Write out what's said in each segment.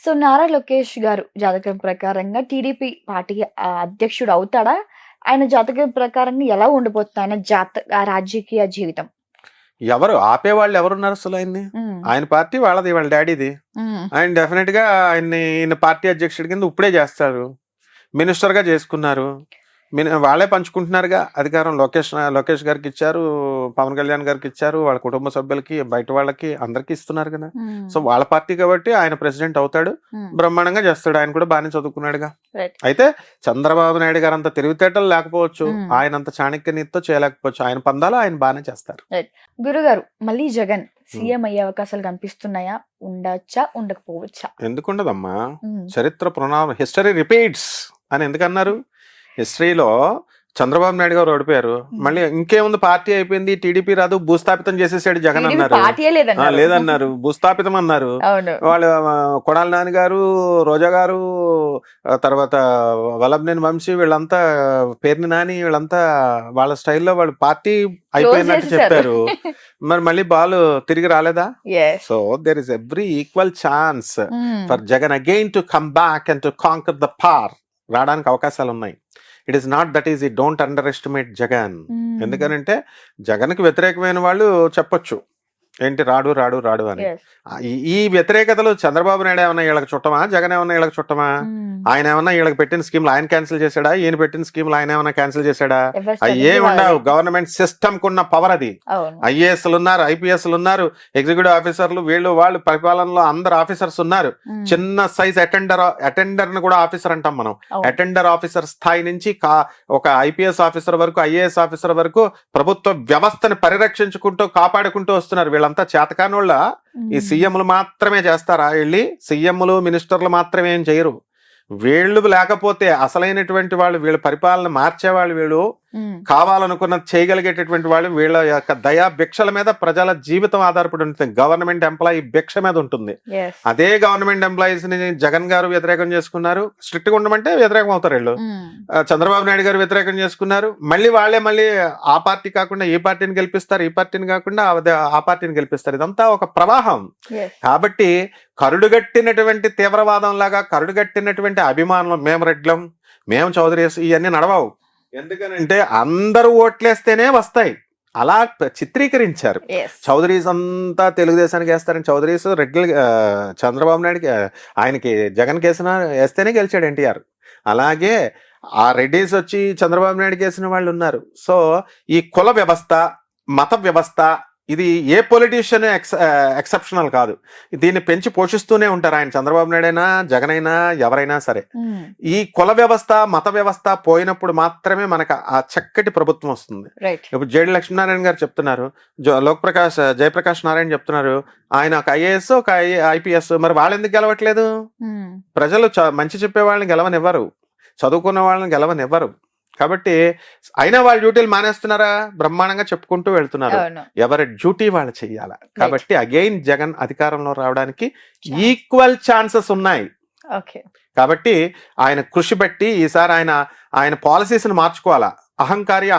So, Nara Lokesh గారు జాతకం ప్రకారంగా టీడీపీ పార్టీ అధ్యక్షుడు అవుతాడా? ఆయన జాతకం ప్రకారంగా ఎలా ఉండబోతుంది ఆయన రాజకీయ జీవితం? ఎవరు ఆపేవాళ్ళు ఎవరున్నారు అసలు ఆయన్ని? హ్మ్. ఆయన పార్టీ వాళ్ళది, వాళ్ళ డాడీది. హ్మ్. ఆయన డెఫినెట్ గా ఈయన పార్టీ అధ్యక్షుడి కింద ఇప్పుడే చేస్తారు. మినిస్టర్ గా చేసుకున్నారు. వాళ్ళే పంచుకుంటున్నారుగా అధికారం. లోకేష్ గారికి ఇచ్చారు, పవన్ కళ్యాణ్ గారికి ఇచ్చారు, వాళ్ళ కుటుంబ సభ్యులకి, బయట వాళ్ళకి అందరికి ఇస్తున్నారు కదా. సో హ్మ్. వాళ్ళ పార్టీ కాబట్టి ఆయన ప్రెసిడెంట్ అవుతాడు, హ్మ్. బ్రహ్మాండంగా చేస్తాడు. ఆయన కూడా బాగానే చదువుకున్నాడుగా. రైట్. అయితే చంద్రబాబు నాయుడు గారు అంత తెలివితేటలు లేకపోవచ్చు, హ్మ్. ఆయన అంత చాణక్యనీతితో చేయలేకపోవచ్చు. ఆయన పందాలు ఆయన బాగానే చేస్తారు. రైట్. గురుగారు మళ్ళీ జగన్ సీఎం అయ్యే అవకాశాలు కనిపిస్తున్నాయా? ఉండొచ్చా? ఉండకపోవచ్చా? ఎందుకుండదమ్మా? హ్మ్. చరిత్ర హిస్టరీ రిపీట్స్ అని ఎందుకన్నారు? హిస్టరీలో చంద్రబాబు నాయుడు గారు ఓడిపోయారు, మళ్ళీ ఇంకేముంది, పార్టీ అయిపోయింది, టీడీపీ రాదు, భూస్థాపితం చేసేసాడు జగన్ టీడీపీ అన్నారు. పార్టీయే లేదన్నారు. లేదన్నారు, భూస్థాపితం అన్నారు. అవును. వాళ్ళు కొడాలి నాని గారు, రోజా గారు, తర్వాత వల్లభనేని వంశీ, వీళ్ళంతా పేర్ని నాని, వీళ్ళంతా వాళ్ళ స్టైల్లో వాళ్ళు పార్టీ అయిపోయినట్టు చెప్పారు. మరి మళ్ళీ బాల్ తిరిగి రాలేదా? Yes. So there is every equal chance Hmm. For Jagan again to come back and to conquer the power. రావడానికి అవకాశాలు ఉన్నాయి. It is not that easy. Don't అండర్ ఎస్టిమేట్ జగన్. Hmm. ఎందుకనంటే జగన్కి వ్యతిరేకమైన వాళ్ళు చెప్పొచ్చు ఏంటి రాడు రాడు రాడు అని. Yes. ఈ వ్యతిరేకతలు చంద్రబాబు నాయుడు ఏమన్నా వీళ్ళకి చుట్టమా? జగన్ ఏమన్నా వీళ్ళకి చుట్టమా? Hmm. ఆయన ఏమన్నా వీళ్ళకి పెట్టిన స్కీమ్లు ఆయన క్యాన్సిల్ చేశాడా? ఈయన పెట్టిన స్కీమ్లు ఆయన ఏమన్నా క్యాన్సిల్ చేశాడా? ఎవరి అయ్యే strategy ఉండవు. వాళ్ళదే. గవర్నమెంట్ సిస్టమ్ కున్న పవర్ అది. అవును. ఐఏఎస్లు ఉన్నారు, ఐపీఎస్లు ఉన్నారు, ఎగ్జిక్యూటివ్ ఆఫీసర్లు, వీళ్ళు వాళ్ళు పరిపాలనలో అందరు ఆఫీసర్స్ ఉన్నారు. Hmm. చిన్న సైజ్ అటెండర్ ని కూడా ఆఫీసర్ అంటాం మనం. అవును. అటెండర్ ఆఫీసర్ స్థాయి నుంచి ఒక ఐపీఎస్ ఆఫీసర్ వరకు, ఐఏఎస్ ఆఫీసర్ వరకు ప్రభుత్వ వ్యవస్థని పరిరక్షించుకుంటూ కాపాడుకుంటూ వస్తున్నారు. వీళ్ళంతా చేతకానోళ్ళ. ఈ Hmm. సీఎంలు మాత్రమే చేస్తారా? వెళ్ళి సీఎంలు మినిస్టర్లు మాత్రమే ఏం చేయరు. వీళ్ళు లేకపోతే అసలైనటువంటి వాళ్ళు, వీళ్ళ పరిపాలన మార్చేవాళ్ళు, వీళ్ళు Hmm. కావాలనుకున్నది చేయగలిగేటటువంటి వాళ్ళు, వీళ్ళ యొక్క దయా భిక్షల మీద ప్రజల జీవితం ఆధారపడి ఉంటుంది. గవర్నమెంట్ ఎంప్లాయీ భిక్ష మీద ఉంటుంది. Yes. అదే గవర్నమెంట్ ఎంప్లాయీస్ ని జగన్ గారు వ్యతిరేకం చేసుకున్నారు. స్ట్రిక్ట్ గా ఉండమంటే వ్యతిరేకం అవుతారు వీళ్ళు. Hmm. చంద్రబాబు నాయుడు గారు వ్యతిరేకం చేసుకున్నారు. మళ్ళీ ఆ పార్టీ కాకుండా ఈ పార్టీని గెలిపిస్తారు, ఈ పార్టీని కాకుండా ఆ పార్టీని గెలిపిస్తారు. ఇదంతా ఒక ప్రవాహం. Yes. కాబట్టి కరుడుగట్టినటువంటి తీవ్రవాదం లాగా, కరుడుగట్టినటువంటి అభిమానులు, మేము రెడ్లం, మేము చౌదరీస్, ఇవన్నీ నడవవు. ఎందుకనంటే అందరూ ఓట్లేస్తేనే వస్తాయి. అలా చిత్రీకరించారు. Yes. చౌదరీస్ అంతా తెలుగుదేశానికి వేస్తారని, చౌదరీస్ రెడ్లు చంద్రబాబు నాయుడుకి, ఆయనకి జగన్ వేస్తేనే గెలిచాడు ఎన్టీఆర్. అలాగే ఆ రెడ్డిస్ వచ్చి చంద్రబాబు నాయుడుకి వేసిన వాళ్ళు ఉన్నారు. సో ఈ కుల వ్యవస్థ, మత వ్యవస్థ, ఇది ఏ పొలిటీషియన్ ఎక్సెప్షనల్ కాదు. దీన్ని పెంచి పోషిస్తూనే ఉంటారు. ఆయన చంద్రబాబు నాయుడు అయినా, జగన్ అయినా, ఎవరైనా సరే. Hmm. ఈ కుల వ్యవస్థ, మత వ్యవస్థ పోయినప్పుడు మాత్రమే మనకు ఆ చక్కటి ప్రభుత్వం వస్తుంది. Right. ఇప్పుడు జేడి లక్ష్మీనారాయణ గారు చెప్తున్నారు, జయప్రకాష్ నారాయణ చెప్తున్నారు, ఆయన ఒక ఐఏఎస్, ఒక ఐపీఎస్. మరి వాళ్ళు ఎందుకు గెలవట్లేదు? Hmm. ప్రజలు మంచి చెప్పే వాళ్ళని గెలవనివ్వరు, చదువుకున్న వాళ్ళని గెలవనివ్వరు. కాబట్టి అయినా వాళ్ళ డ్యూటీలు మానేస్తున్నారా? బ్రహ్మాండంగా చెప్పుకుంటూ వెళ్తున్నారు. అవును. ఎవరి డ్యూటీ వాళ్ళు చెయ్యాల. కాబట్టి అగైన్ జగన్ అధికారంలో రావడానికి ఈక్వల్ ఛాన్సెస్ ఉన్నాయి. Okay. కాబట్టి ఆయన కృషి బట్టి ఈసారి ఆయన పాలసీస్ ని మార్చుకోవాలా. అహంకారి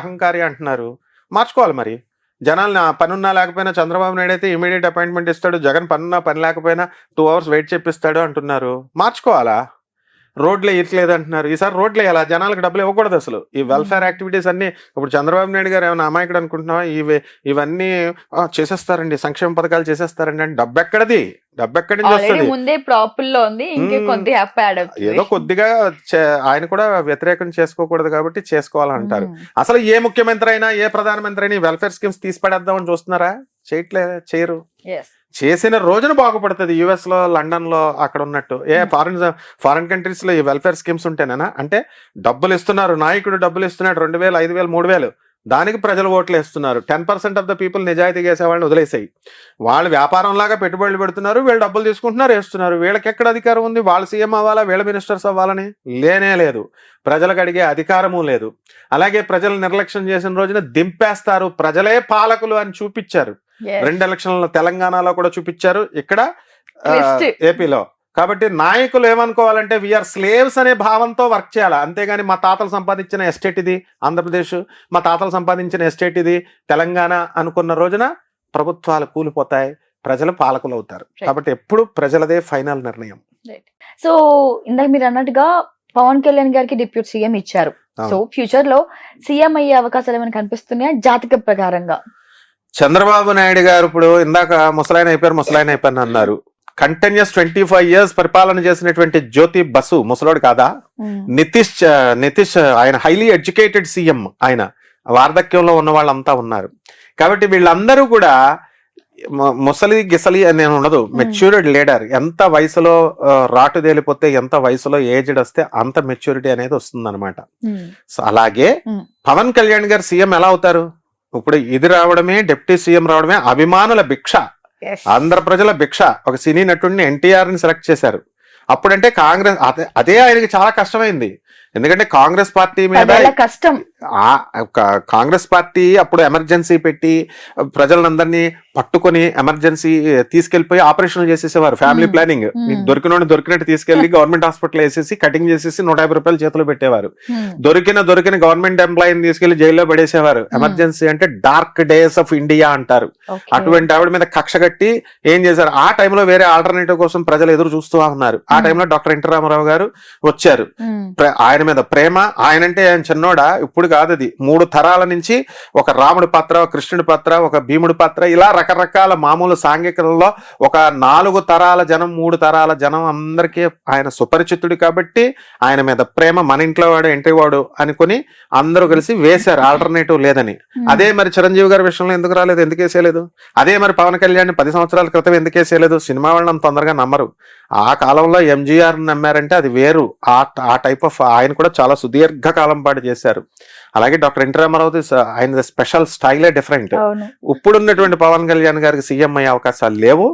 అంటున్నారు, మార్చుకోవాలి. మరి జనాలు పనున్నా లేకపోయినా చంద్రబాబు నాయుడు అయితే ఇమీడియట్ అపాయింట్మెంట్ ఇస్తాడు, జగన్ పనున్నా పని లేకపోయినా 2 hours వెయిట్ చేపిస్తాడు అంటున్నారు. మార్చుకోవాలా? రోడ్లు వేయట్లేదు అంటున్నారు. ఈసారి రోడ్లు వేయాలా? జనాలకు డబ్బులు ఇవ్వకూడదు అసలు. ఈ వెల్ఫేర్ యాక్టివిటీస్ అన్ని ఇప్పుడు చంద్రబాబు నాయుడు గారు ఏమైనా అమాయకుడు అనుకుంటున్నావా? ఇవన్నీ చేసేస్తారండి, సంక్షేమ పథకాలు చేసేస్తారండి అంటే డబ్బు ఎక్కడి నుంచి వస్తుంది? ముందే ప్రాపర్ లో ఉంది, ఇంకే కొద్దిగా యాడ్ అవుతుంది. ఏదో కొద్దిగా ఆయన కూడా వ్యతిరేకం చేసుకోకూడదు కాబట్టి చేసుకోవాలంటారు. అసలు ఏ ముఖ్యమంత్రి అయినా, ఏ ప్రధానమంత్రి అయినా వెల్ఫేర్ స్కీమ్స్ తీసి పడేద్దామని చూస్తున్నారా? చేయరు. చేసిన రోజున బాగుపడుతుంది. యుఎస్ లో, లండన్ లో అక్కడ ఉన్నట్టు ఫారిన్ కంట్రీస్ లో ఈ వెల్ఫేర్ స్కీమ్స్ ఉంటేనేనా? అంటే డబ్బులు ఇస్తున్నారు, నాయకుడు డబ్బులు ఇస్తున్నాడు, 2,000, 5,000, 3,000, దానికి ప్రజలు ఓట్లు వేస్తున్నారు. 10% ఆఫ్ ద పీపుల్ నిజాయితీ చేసే వాళ్ళని వదిలేసాయి. వాళ్ళు వ్యాపారం లాగా పెట్టుబడులు పెడుతున్నారు, వీళ్ళు డబ్బులు తీసుకుంటున్నారు, వేస్తున్నారు. వీళ్ళకి ఎక్కడ అధికారం ఉంది? వాళ్ళు సీఎం అవ్వాలా, వీళ్ళ మినిస్టర్స్ అవ్వాలని లేనే లేదు. ప్రజలకు అడిగే అధికారము లేదు. అలాగే ప్రజలు నిర్లక్ష్యం చేసిన రోజున దింపేస్తారు. ప్రజలే పాలకులు అని చూపించారు. 2 ఎలక్షన్ల తెలంగాణలో కూడా చూపించారు, ఇక్కడ ఏపీలో. కాబట్టి నాయకులు ఏమనుకోవాలంటే వీఆర్ స్లేవ్స్ అనే భావంతో వర్క్ చేయాలి. అంతేగాని మా తాతలు సంపాదించిన ఎస్టేట్ ఇది ఆంధ్రప్రదేశ్, మా తాతలు సంపాదించిన ఎస్టేట్ ఇది తెలంగాణ అనుకున్న రోజున ప్రభుత్వాలు కూలిపోతాయి, ప్రజలు పాలకులు అవుతారు. కాబట్టి ఎప్పుడు ప్రజలదే ఫైనల్ నిర్ణయం. సో ఇందాక మీరు అన్నట్టుగా పవన్ కళ్యాణ్ గారికి డిప్యూటీ సీఎం ఇచ్చారు. సో ఫ్యూచర్ లో సీఎం అయ్యే అవకాశాలు ఏమైనా కనిపిస్తున్నాయా జాతక ప్రకారంగా? చంద్రబాబు నాయుడు గారు ఇప్పుడు ఇందాక ముసలాయన అయిపోయారు అన్నారు. కంటిన్యూస్ 25 years పరిపాలన చేసినటువంటి జ్యోతి బసు ముసలోడు కాదా? నితీష్ ఆయన హైలీ ఎడ్యుకేటెడ్ సీఎం, ఆయన వార్ధక్యంలో ఉన్న వాళ్ళంతా ఉన్నారు. కాబట్టి వీళ్ళందరూ కూడా ముసలి గిసలి అని నేను ఉండదు, మెచ్యూర్డ్ లీడర్. ఎంత వయసులో రాటు తేలిపోతే, ఎంత వయసులో ఏజ్డ్ వస్తే అంత మెచ్యూరిటీ అనేది వస్తుంది అనమాట. సో అలాగే పవన్ కళ్యాణ్ గారు సీఎం ఎలా అవుతారు? ఇప్పుడు ఇది రావడమే, డిప్యూటీ సీఎం రావడమే అభిమానుల భిక్ష, ఆంధ్ర ప్రజల భిక్ష. ఒక సినీ నటుడిని ఎన్టీఆర్ ని సెలెక్ట్ చేశారు. అప్పుడంటే కాంగ్రెస్ అదే ఆయనకి చాలా కష్టమైంది. ఎందుకంటే కాంగ్రెస్ పార్టీ మీద కష్టం, కాంగ్రెస్ పార్టీ అప్పుడు ఎమర్జెన్సీ పెట్టి ప్రజలందరినీ పట్టుకొని ఎమర్జెన్సీ తీసుకెళ్లిపోయి ఆపరేషన్లు చేసేసేవారు. ఫ్యామిలీ ప్లానింగ్, దొరికినట్టు తీసుకెళ్లి గవర్నమెంట్ హాస్పిటల్ వేసేసి కటింగ్ చేసేసి 150 రూపాయలు చేతిలో పెట్టేవారు. దొరికిన గవర్నమెంట్ ఎంప్లాయీని తీసుకెళ్లి జైల్లో పడేసేవారు. ఎమర్జెన్సీ అంటే డార్క్ డేస్ ఆఫ్ ఇండియా అంటారు. అటువంటి ఆవిడ మీద కక్ష కట్టి ఏం చేశారు? ఆ టైంలో వేరే ఆల్టర్నేటివ్ కోసం ప్రజలు ఎదురు చూస్తూ ఉన్నారు. ఆ టైంలో డాక్టర్ ఎన్టీ రామారావు గారు వచ్చారు. ఆయన మీద ప్రేమ, ఆయనంటే ఆయన చిన్నోడా, ఇప్పుడు కాదు అది 3 తరాల నుంచి ఒక రాముడి పాత్ర, ఒక కృష్ణుడి పాత్ర, ఒక భీముడి పాత్ర, ఇలా రకరకాల మామూలు సాంఘికలలో ఒక 4 తరాల జనం, 3 తరాల జనం అందరికీ ఆయన సుపరిచితుడు. కాబట్టి ఆయన మీద ప్రేమ, మన ఇంట్లో వాడు ఎంట్రీ వాడు అనుకుని అందరూ కలిసి వేశారు, ఆల్టర్నేటివ్ లేదని. అదే మరి చిరంజీవి గారి విషయంలో ఎందుకు రాలేదు, ఎందుకు వేసేయలేదు? అదే మరి పవన్ కళ్యాణ్ 10 సంవత్సరాల క్రితం ఎందుకు వేసేయలేదు? సినిమా వాళ్ళని తొందరగా నమ్మరు. ఆ కాలంలో ఎంజీఆర్ నమ్మారంటే అది వేరు. ఆ టైప్ ఆఫ్ ఆయన కూడా చాలా సుదీర్ఘ కాలం పాటు చేశారు. అలాగే డాక్టర్ ఎన్టీ రామారావు ఆయన స్పెషల్ స్టైలే డిఫరెంట్. ఇప్పుడున్నటువంటి పవన్ కళ్యాణ్ గారికి సీఎం అయ్యే అవకాశాలు లేవు,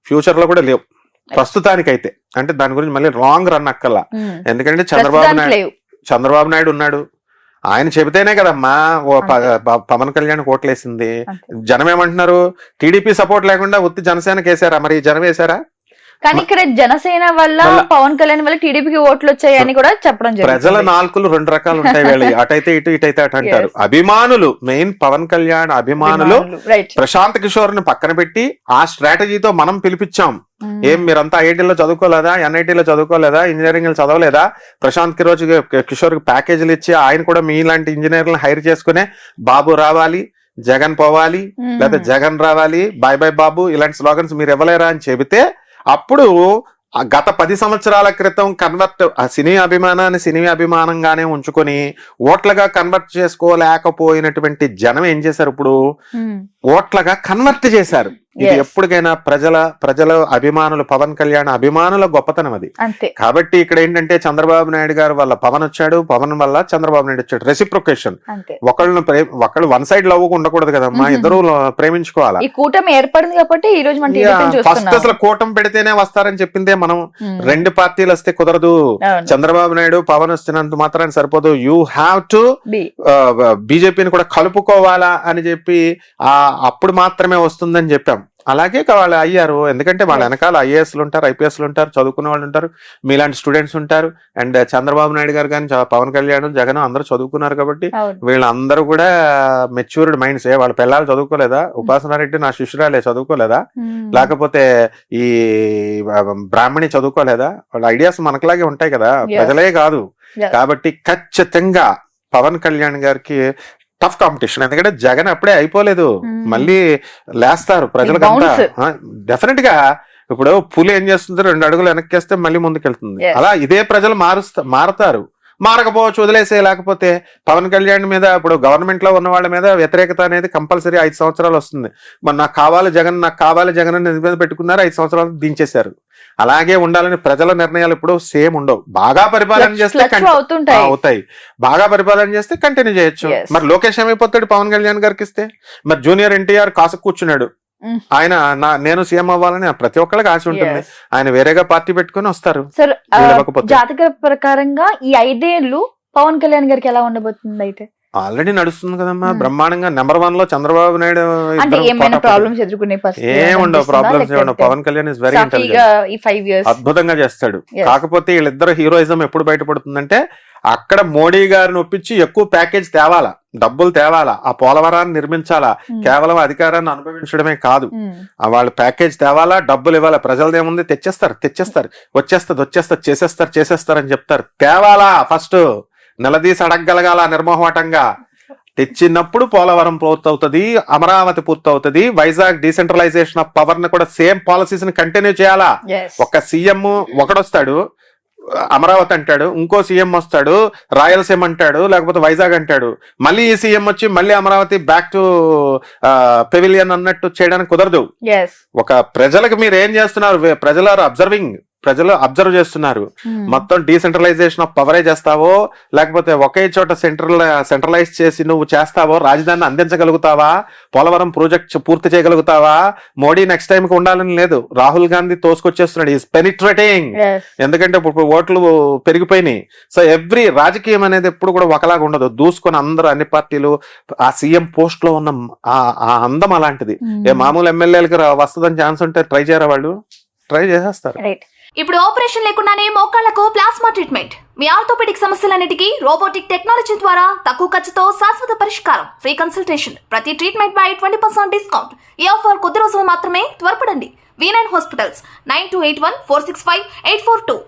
ఫ్యూచర్ లో కూడా లేవు ప్రస్తుతానికైతే. అంటే దాని గురించి మళ్ళీ రాంగ్ రన్ అక్కల్లా. ఎందుకంటే చంద్రబాబు నాయుడు ఉన్నాడు, ఆయన చెబితేనే కదమ్మా పవన్ కళ్యాణ్ ఓట్లేసింది. జనం ఏమంటున్నారు? టీడీపీ సపోర్ట్ లేకుండా ఉత్తి జనసేనకి వేసారా? మరి జనం వేసారా? కానీ ఇక్కడ జనసేన వల్ల పవన్ కళ్యాణ్ వల్ల టీడీపీకి ఓట్లు వచ్చాయని కూడా చెప్పడం జరిగింది. ప్రజల నాలుకలు 2 రకాలు ఉంటాయి వీళ్ళు, అటైతే ఇటైతే అటు అంటారు. అభిమానులు, మెయిన్ పవన్ కళ్యాణ్ అభిమానులు ప్రశాంత్ కిషోర్ ని పక్కన పెట్టి ఆ స్ట్రాటజీతో మనం పిలిపించాం. ఏం మీరంతా ఐఐటీలో చదువుకోలేదా, ఎన్ఐటీలో చదువుకోలేదా, ఇంజనీరింగ్ చదవలేదా? ప్రశాంత్ కిషోర్ కి ప్యాకేజీలు ఇచ్చి ఆయన కూడా మీలాంటి ఇంజనీర్లను హైర్ చేసుకునే బాబు రావాలి, జగన్ పోవాలి, లేదా జగన్ రావాలి, బాయ్ బాయ్ బాబు, ఇలాంటి స్లోగన్స్ మీరు ఇవ్వలేరా అని చెబితే అప్పుడు గత 10 సంవత్సరాల క్రితం సినీ అభిమానాన్ని సినీ అభిమానంగానే ఉంచుకొని ఓట్లుగా కన్వర్ట్ చేసుకోలేకపోయినటువంటి జనం ఏం చేశారు? ఇప్పుడు ఓట్లుగా కన్వర్ట్ చేశారు. ఇది ఎప్పటికైనా ప్రజల అభిమానులు, పవన్ కళ్యాణ్ అభిమానుల గొప్పతనం అది. కాబట్టి ఇక్కడ ఏంటంటే చంద్రబాబు నాయుడు గారు వల్ల పవన్ వచ్చాడు, పవన్ వల్ల చంద్రబాబు నాయుడు వచ్చాడు. రెసిప్రొకేషన్. ఒకళ్ళు వన్ సైడ్ లవ్ ఉండకూడదు కదమ్మా, ఇద్దరు ప్రేమించుకోవాలి. ఈ కూటమి ఏర్పడింది కాబట్టి ఈ రోజు ఫస్ట్ అసలు కూటమి పెడితేనే వస్తారని చెప్పిందే మనం. 2 పార్టీలు వస్తే కుదరదు. చంద్రబాబు నాయుడు పవన్ వస్తున్నంత మాత్రాన్ని సరిపోదు. యూ హ్యావ్ టు బీజేపీని కూడా కలుపుకోవాలా అని చెప్పి అప్పుడు మాత్రమే వస్తుందని చెప్పాం. అలాగే వాళ్ళు అయ్యారు. ఎందుకంటే వాళ్ళ వెనకాల ఐఏఎస్లు ఉంటారు, ఐపీఎస్లు ఉంటారు, చదువుకునే వాళ్ళు ఉంటారు, మీలాంటి స్టూడెంట్స్ ఉంటారు. అండ్ చంద్రబాబు నాయుడు గారు కానీ పవన్ కళ్యాణ్, జగన్ అందరూ చదువుకున్నారు. కాబట్టి వీళ్ళందరూ కూడా మెచ్యూర్డ్ మైండ్స్. వాళ్ళ పిల్లలు చదువుకోలేదా? ఉపాసనారెడ్డి నా శిష్యురాలే చదువుకోలేదా? లేకపోతే ఈ బ్రాహ్మణి చదువుకోలేదా? వాళ్ళ ఐడియాస్ మనకులాగే ఉంటాయి కదా, ప్రజలే కాదు. కాబట్టి ఖచ్చితంగా పవన్ కళ్యాణ్ గారికి టఫ్ కాంపిటీషన్. ఎందుకంటే జగన్ అప్పుడే అయిపోలేదు, మళ్ళీ లేస్తారు ప్రజలకంతా. డెఫినెట్ గా ఇప్పుడు పులి ఏం చేస్తుంది? 2 అడుగులు వెనక్కేస్తే మళ్ళీ ముందుకెళ్తుంది. అలా ఇదే ప్రజలు మారుతారు. మారకపోవచ్చు, వదిలేసే. లేకపోతే పవన్ కళ్యాణ్ మీద ఇప్పుడు గవర్నమెంట్ లో ఉన్న వాళ్ళ మీద వ్యతిరేకత అనేది కంపల్సరీ 5 సంవత్సరాలు వస్తుంది. మరి నాకు కావాలి జగన్ అని మీద పెట్టుకున్నారు, 5 సంవత్సరాలు దించేశారు. అలాగే ఉండాలని ప్రజల నిర్ణయాలు ఇప్పుడు సేమ్ ఉండవు. బాగా పరిపాలన చేస్తే అవుతాయి, బాగా పరిపాలన చేస్తే కంటిన్యూ చేయొచ్చు. మరి లోకేష్ ఏమైపోతాడు పవన్ కళ్యాణ్ గారికి ఇస్తే? మరి జూనియర్ ఎన్టీఆర్ కాసు కూర్చున్నాడు. ఆయన నేను సీఎం అవ్వాలని ప్రతి ఒక్కరికి ఆశ ఉంటుంది. ఆయన వేరేగా పార్టీ పెట్టుకుని వస్తారు. జాతక ప్రకారంగా ఈ 5 ఏళ్ళు పవన్ కళ్యాణ్ గారికి ఎలా ఉండబోతుంది? అయితే ఆల్రెడీ నడుస్తుంది కదమ్మా బ్రహ్మాండంగా. నెంబర్ 1 లో చంద్రబాబు నాయుడు. ఏముండవు ప్రాబ్లమ్స్, ఏముండవు. Pawan Kalyan is very intelligent, అద్భుతంగా చేస్తాడు. కాకపోతే వీళ్ళిద్దరు హీరోయిజం ఎప్పుడు బయటపడుతుందంటే అక్కడ మోడీ గారిని ఒప్పించి ఎక్కువ ప్యాకేజ్ తేవాలా, డబ్బులు తేవాలా, ఆ పోలవరాన్ని నిర్మించాలా, కేవలం అధికారాన్ని అనుభవించడమే కాదు, వాళ్ళ ప్యాకేజ్ తేవాలా, డబ్బులు ఇవ్వాలా. ప్రజలదేముంది, తెచ్చేస్తారు, చేసేస్తారు అని చెప్తారు. తేవాలా, ఫస్ట్ నిలదీసి అడగగలగాల నిర్మోహమాటంగా. తెచ్చినప్పుడు పోలవరం పూర్తవుతుంది, అమరావతి పూర్తవుతుంది, వైజాగ్ డీసెంట్రలైజేషన్ ఆఫ్ పవర్ ని కూడా సేమ్ పాలసీస్ ని కంటిన్యూ చేయాలా. ఒక సీఎం ఒకడొస్తాడు అమరావతి అంటాడు, ఇంకో సీఎం వస్తాడు రాయలసీమ అంటాడు, లేకపోతే వైజాగ్ అంటాడు, మళ్ళీ ఈ సీఎం వచ్చి మళ్ళీ అమరావతి బ్యాక్ టు పెవిలియన్ అన్నట్టు చేయడానికి కుదరదు. ఒక ప్రజలకు మీరు ఏం చేస్తున్నారు, ప్రజలు అబ్జర్వ్ చేస్తున్నారు. మొత్తం డీసెంట్రలైజేషన్ ఆఫ్ పవరే చేస్తావో, లేకపోతే ఒకే చోట సెంట్రలైజ్ చేసి నువ్వు చేస్తావో, రాజధానిని అందించగలుగుతావా, పోలవరం ప్రాజెక్ట్ పూర్తి చేయగలుగుతావా? మోడీ నెక్స్ట్ టైం కి ఉండాలని లేదు, రాహుల్ గాంధీ తోసుకొచ్చేస్తున్నాడు, ఈస్ పెనిట్రేటింగ్. ఎందుకంటే ఇప్పుడు ఓట్లు పెరిగిపోయినాయి. సో ఎవ్రీ రాజకీయం అనేది ఎప్పుడు కూడా ఒకలాగా ఉండదు, దూసుకొని అందరూ అన్ని పార్టీలు. ఆ సీఎం పోస్ట్ లో ఉన్న ఆ అందం అలాంటిది. మామూలు ఎమ్మెల్యేలకి వస్తుందని ఛాన్స్ ఉంటే ట్రై చేయరా, వాళ్ళు ట్రై చేసేస్తారు. ఇప్పుడు ఆపరేషన్ లేకుండానే మోకాళ్లకు ప్లాస్మా ట్రీట్మెంట్, మీ ఆర్థోపెడిక్ సమస్యలన్నిటికీ రోబోటిక్ టెక్నాలజీ ద్వారా తక్కువ ఖర్చుతో శాశ్వత పరిష్కారం, ఫ్రీ కన్సల్టేషన్, ప్రతి ట్రీట్మెంట్ పై 20% డిస్కౌంట్. ఈ ఆఫర్ కొద్ది రోజులు మాత్రమే, త్వరపడండి. V9 hospitals 9281465842.